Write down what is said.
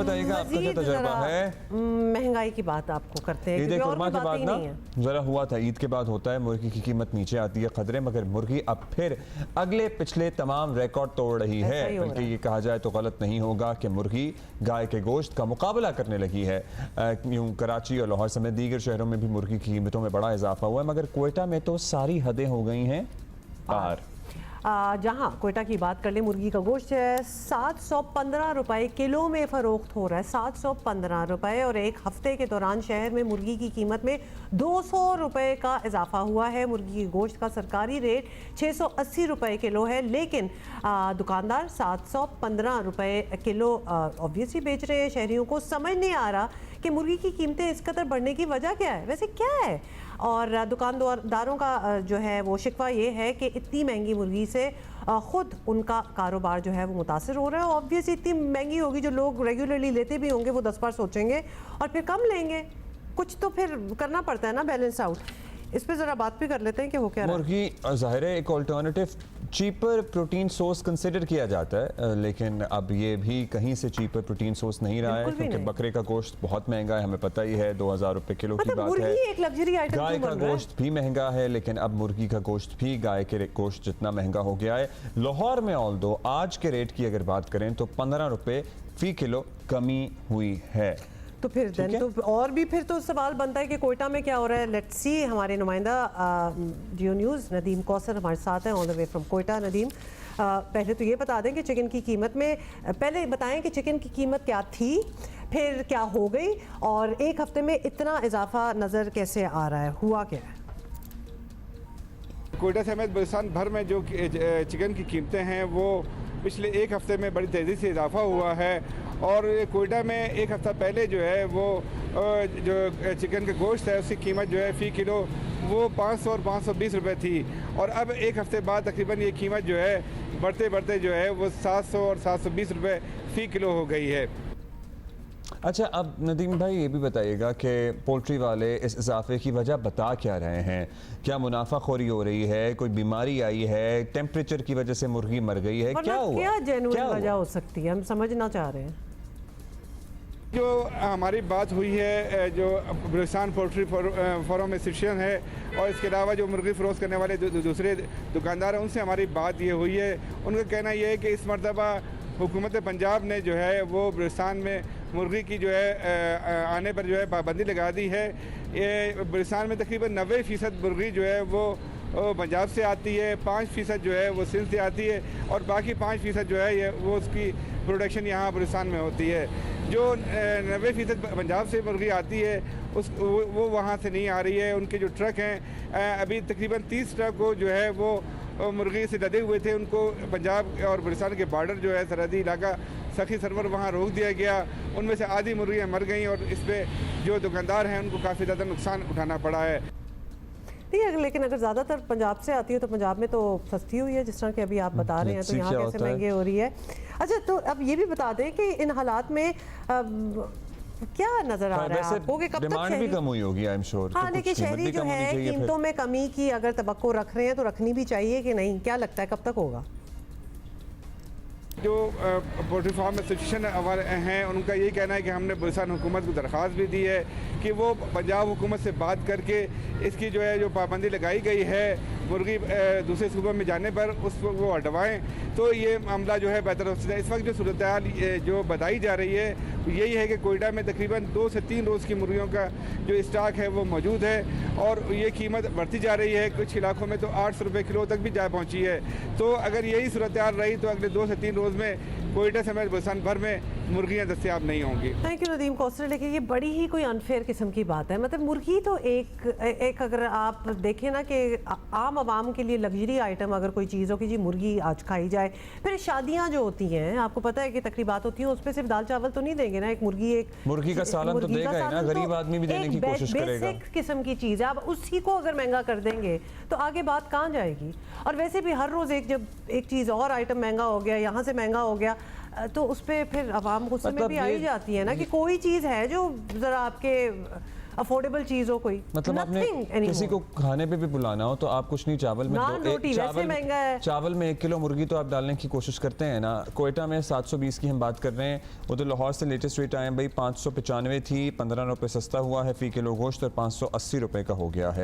बताइएगा आपका क्या तजुर्बा है? महंगाई की बात आपको करते हैं, ईद क्योंकि और कुर्मा कोई के बात बाद ही ना नहीं है। जरा हुआ था, ईद के बाद होता है मुर्गी की कीमत नीचे आती है खदरे, मगर मुर्गी अब फिर अगले पिछले तमाम रिकॉर्ड तोड़ रही है। बल्कि ये कहा जाए तो गलत नहीं होगा कि मुर्गी गाय के गोश्त का मुकाबला करने लगी है। यूं कराची और लाहौर समेत दीगर शहरों में भी मुर्गी की कीमतों में बड़ा इजाफा हुआ है, मगर कोयटा में तो सारी हदें हो गई हैं पार। जहां कोयटा की बात कर ले, मुर्गी का गोश्त है 715 रुपए किलो में फरोख्त हो रहा है, 715 रुपए। और एक हफ्ते के दौरान शहर में मुर्गी की कीमत में 200 रुपए का इजाफा हुआ है। मुर्गी के गोश्त का सरकारी रेट 680 रुपए किलो है, लेकिन दुकानदार 715 रुपए किलो ऑब्वियसली बेच रहे हैं। शहरियों को समझ नहीं आ रहा कि मुर्गी की कीमतें इस कदर बढ़ने की वजह क्या है, वैसे क्या है। और दुकानदारों का जो है वो शिकवा ये है कि इतनी महंगी मुर्गी से ख़ुद उनका कारोबार जो है वो मुतासर हो रहा है। ऑब्वियस इतनी महंगी होगी, जो लोग रेगुलरली लेते भी होंगे वो 10 बार सोचेंगे और फिर कम लेंगे। कुछ तो फिर करना पड़ता है ना, बैलेंस आउट। इस पर ज़रा बात भी कर लेते हैं कि हो क्या रहा है। मुर्गी ज़ाहिर है एक alternative cheaper protein source consider किया जाता है, लेकिन अब ये भी कहीं से चीपर प्रोटीन सोर्स नहीं रहा है, क्योंकि बकरे का गोश्त बहुत महंगा है, हमें पता ही है, 2000 रुपए किलो की बात है। एक लग्जरी आइटम गाय का गोश्त भी महंगा है, लेकिन अब मुर्गी का गोश्त भी गाय के गोश्त जितना महंगा हो गया है। लाहौर में ऑल्दो आज के रेट की अगर बात करें तो 15 रुपए फी किलो कमी हुई है। तो फिर दिन तो और भी फिर तो सवाल बनता है कि कोयटा में क्या हो रहा है। Let's see. हमारे नुमाइंदा जियो न्यूज़ नदीम कौसर हमारे साथ हैं on the way from Quetta. Nadeem, पहले तो ये बता दें कि चिकन की कीमत में, पहले बताएं कि चिकन की कीमत क्या थी, फिर क्या हो गई, और एक हफ्ते में इतना इजाफा नज़र कैसे आ रहा है, हुआ क्या है? कोयटा समेत बलूचिस्तान भर में जो चिकन की कीमतें हैं वो पिछले एक हफ्ते में बड़ी तेज़ी से इजाफा हुआ है। और कोयटा में एक हफ़्ता पहले जो है वो जो चिकन का गोश्त है उसकी कीमत जो है फ़ी किलो वो 500 और 520 रुपये थी, और अब एक हफ़्ते बाद तकरीबन ये कीमत जो है बढ़ते बढ़ते जो है वो 700 और 720 रुपये फ़ी किलो हो गई है। अच्छा, अब नदीम भाई ये भी बताइएगा कि पोल्ट्री वाले इस इजाफे की वजह बता क्या रहे हैं? क्या मुनाफाखोरी हो रही है, कोई बीमारी आई है, टेम्परेचर की वजह से मुर्गी मर गई है, क्या हुआ? क्या जेन्युइन वजह हो सकती है, हम समझना चाह रहे हैं। जो हमारी बात हुई है जो बलूचिस्तान पोल्ट्री फोरम एसोसिएशन है और इसके अलावा जो मुर्गी फरोख्त करने वाले दूसरे दुकानदार हैं, उनसे हमारी बात ये हुई है। उनका कहना ये है कि इस मरतबा हुकूमत पंजाब ने जो है वो बलूचिस्तान में मुर्गी की जो है आने पर जो है पाबंदी लगा दी है। ये बलूचिस्तान में तकरीबन 90% मुर्गी जो है वो पंजाब से आती है, 5% जो है वो सिंध से आती है, और बाकी 5% जो है ये वो उसकी प्रोडक्शन यहाँ बलूचिस्तान में होती है। जो 90% पंजाब से मुर्गी आती है वो वहाँ से नहीं आ रही है। उनके जो ट्रक हैं अभी तकरीबन 30 ट्रक को जो है वो मुर्गी से लदे हुए थे, उनको पंजाब और बलूचिस्तान के बॉर्डर जो है सरहदी इलाका सखी सरवर वहाँ रोक दिया गया। उनमें से आधी मुर्गियाँ मर गई और इस पर जो दुकानदार हैं उनको काफ़ी ज़्यादा नुकसान उठाना पड़ा है। लेकिन अगर ज़्यादातर पंजाब से आती है तो पंजाब में तो सस्ती हुई है, जिस तरह कि अभी आप बता रहे हैं, तो यहाँ कैसे महंगी हो रही है? अच्छा, तो अब ये भी बता दें कि इन हालात में क्या नजर आ रहा है आपको कि कब तक भी कम हुई होगी? I am sure. हाँ, लेकिन शहरी जो है कीमतों में कमी की अगर तवक्को रख रहे हैं तो रखनी भी चाहिए कि नहीं, क्या लगता है कब तक होगा? जो पोल्ट्री फार्म एसोसिएशन हैं उनका यही कहना है कि हमने बलूचिस्तान हुकूमत को दरख्वास्त भी दी है कि वो पंजाब हुकूमत से बात करके इसकी जो है जो पाबंदी लगाई गई है मुर्गी दूसरे सूबों में जाने पर उस वो हटवाएँ, तो ये मामला जो है बेहतर हो सकता है। इस वक्त जो सूरत हाल जो बताई जा रही है यही है कि कोयटा में तकरीबन 2 से 3 रोज़ की मुर्गियों का जो स्टॉक है वो मौजूद है, और ये कीमत बढ़ती जा रही है। कुछ इलाकों में तो 800 रुपये किलो तक भी जा पहुँची है। तो अगर यही सूरत हाल रही तो अगले 2 से 3 रोज़ में कोयटा समेत बलूचिस्तान भर में मुर्गियाँ दस्तयाब नहीं होंगी। Thank you Nadeem Kausar. लेकिन ये बड़ी ही कोई अनफेयर किस्म की बात है। मतलब मुर्गी तो एक अगर आप देखें ना कि आम आवाम के लिए लग्जरी आइटम अगर कोई चीज़ हो कि जी मुर्गी आज खाई जाए। फिर शादियाँ जो होती हैं, आपको पता है कि तकरीबात होती हैं, उस पर सिर्फ दाल चावल तो नहीं देंगे ना, एक मुर्गी का सालन तो देगा ही ना, गरीब आदमी भी देने की कोशिश करेगा। बेसिक किस्म की चीज़ है, आप उसी को अगर महंगा कर देंगे तो आगे बात कहाँ जाएगी? और वैसे भी हर रोज़ जब एक चीज़ और आइटम महंगा हो गया, यहाँ से महंगा हो गया, तो उस पर फिर आवाम गुस्से में भी आई जाती है ना कि कोई चीज़ है जो ज़रा आपके अफोर्डेबल चीज हो कोई, मतलब आपने किसी को खाने पे भी बुलाना हो तो आप कुछ नहीं, चावल में नान रोटी वैसे महंगा है, चावल में 1 किलो मुर्गी तो आप डालने की कोशिश करते हैं ना। कोयटा में 720 की हम बात कर रहे हैं, उधर लाहौर से लेटेस्ट रेट आए भाई 595 थी, 15 रुपये सस्ता हुआ है फी किलो गोश्त और 580 रुपये का हो गया है।